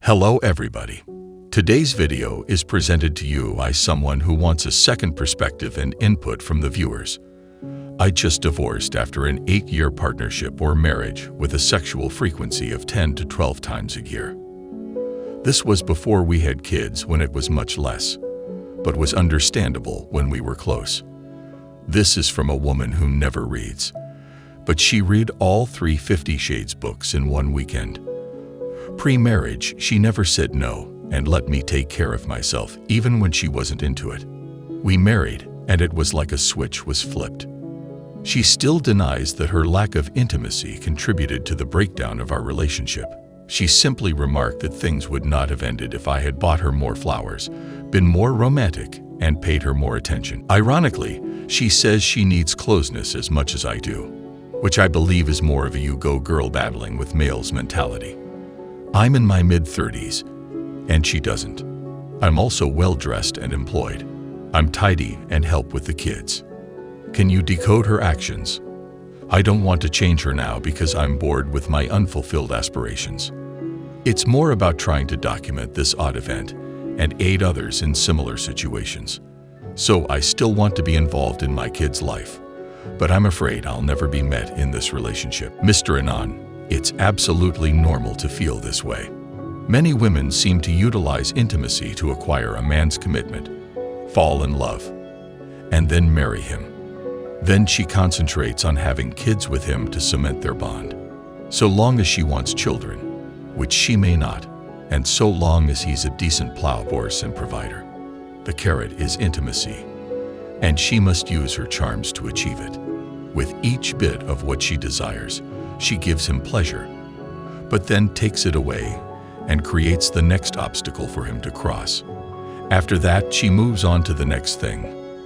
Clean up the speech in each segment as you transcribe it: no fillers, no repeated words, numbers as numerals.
Hello everybody. Today's video is presented to you by someone who wants a second perspective and input from the viewers. I just divorced after an 8-year partnership or marriage with a sexual frequency of 10 to 12 times a year. This was before we had kids, when it was much less, but was understandable when we were close. This is from a woman who never reads, but she read all 3 50 Shades books in one weekend. Pre-marriage, she never said no and let me take care of myself, even when she wasn't into it. We married, and it was like a switch was flipped. She still denies that her lack of intimacy contributed to the breakdown of our relationship. She simply remarked that things would not have ended if I had bought her more flowers, been more romantic, and paid her more attention. Ironically, she says she needs closeness as much as I do, which I believe is more of a you-go-girl battling with males mentality. I'm in my mid-30s, and she doesn't. I'm also well-dressed and employed. I'm tidy and help with the kids. Can you decode her actions? I don't want to change her now because I'm bored with my unfulfilled aspirations. It's more about trying to document this odd event and aid others in similar situations. So I still want to be involved in my kid's life, but I'm afraid I'll never be met in this relationship. Mr. Anon, it's absolutely normal to feel this way. Many women seem to utilize intimacy to acquire a man's commitment, fall in love, and then marry him. Then she concentrates on having kids with him to cement their bond. So long as she wants children, which she may not, and so long as he's a decent plow horse and provider. The carrot is intimacy, and she must use her charms to achieve it. With each bit of what she desires, she gives him pleasure, but then takes it away and creates the next obstacle for him to cross. After that, she moves on to the next thing,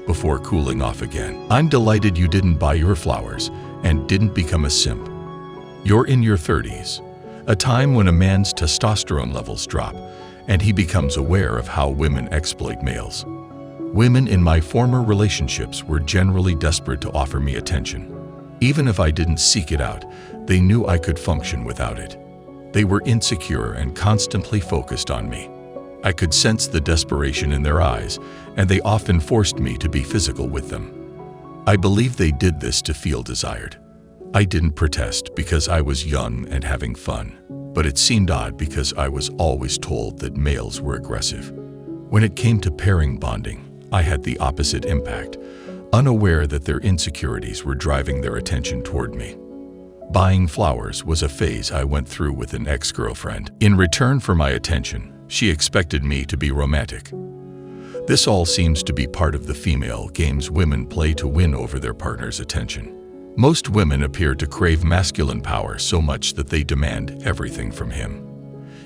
before cooling off again. I'm delighted you didn't buy your flowers and didn't become a simp. You're in your 30s, a time when a man's testosterone levels drop and he becomes aware of how women exploit males. Women in my former relationships were generally desperate to offer me attention. Even if I didn't seek it out, they knew I could function without it. They were insecure and constantly focused on me. I could sense the desperation in their eyes, and they often forced me to be physical with them. I believe they did this to feel desired. I didn't protest because I was young and having fun, but it seemed odd because I was always told that males were aggressive. When it came to pairing bonding, I had the opposite impact, unaware that their insecurities were driving their attention toward me. Buying flowers was a phase I went through with an ex-girlfriend. In return for my attention, she expected me to be romantic. This all seems to be part of the female games women play to win over their partner's attention. Most women appear to crave masculine power so much that they demand everything from him.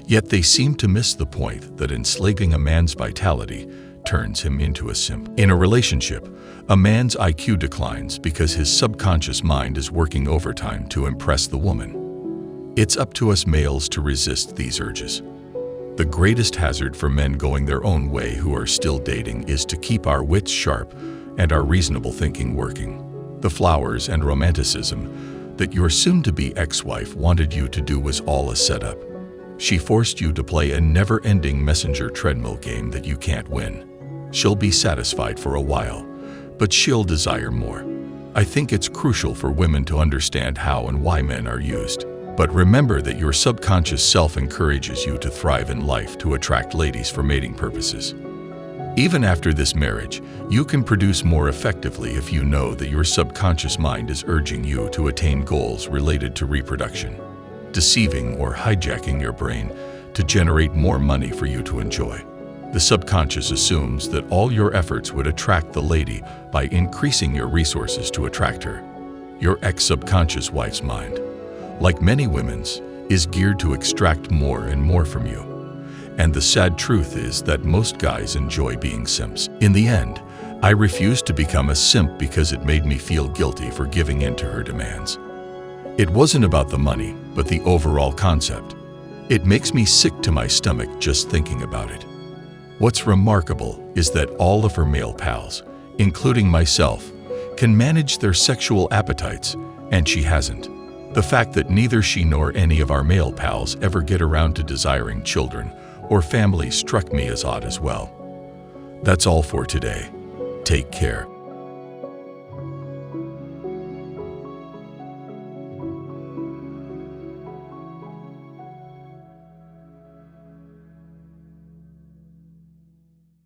Yet they seem to miss the point that enslaving a man's vitality turns him into a simp. In a relationship, a man's IQ declines because his subconscious mind is working overtime to impress the woman. It's up to us males to resist these urges. The greatest hazard for men going their own way who are still dating is to keep our wits sharp and our reasonable thinking working. The flowers and romanticism that your soon-to-be ex-wife wanted you to do was all a setup. She forced you to play a never-ending messenger treadmill game that you can't win. She'll be satisfied for a while, but she'll desire more. I think it's crucial for women to understand how and why men are used. But remember that your subconscious self encourages you to thrive in life to attract ladies for mating purposes. Even after this marriage, you can produce more effectively if you know that your subconscious mind is urging you to attain goals related to reproduction, deceiving or hijacking your brain to generate more money for you to enjoy. The subconscious assumes that all your efforts would attract the lady by increasing your resources to attract her. Your ex-subconscious wife's mind, like many women's, is geared to extract more and more from you. And the sad truth is that most guys enjoy being simps. In the end, I refused to become a simp because it made me feel guilty for giving in to her demands. It wasn't about the money, but the overall concept. It makes me sick to my stomach just thinking about it. What's remarkable is that all of her male pals, including myself, can manage their sexual appetites, and she hasn't. The fact that neither she nor any of our male pals ever get around to desiring children or family struck me as odd as well. That's all for today. Take care.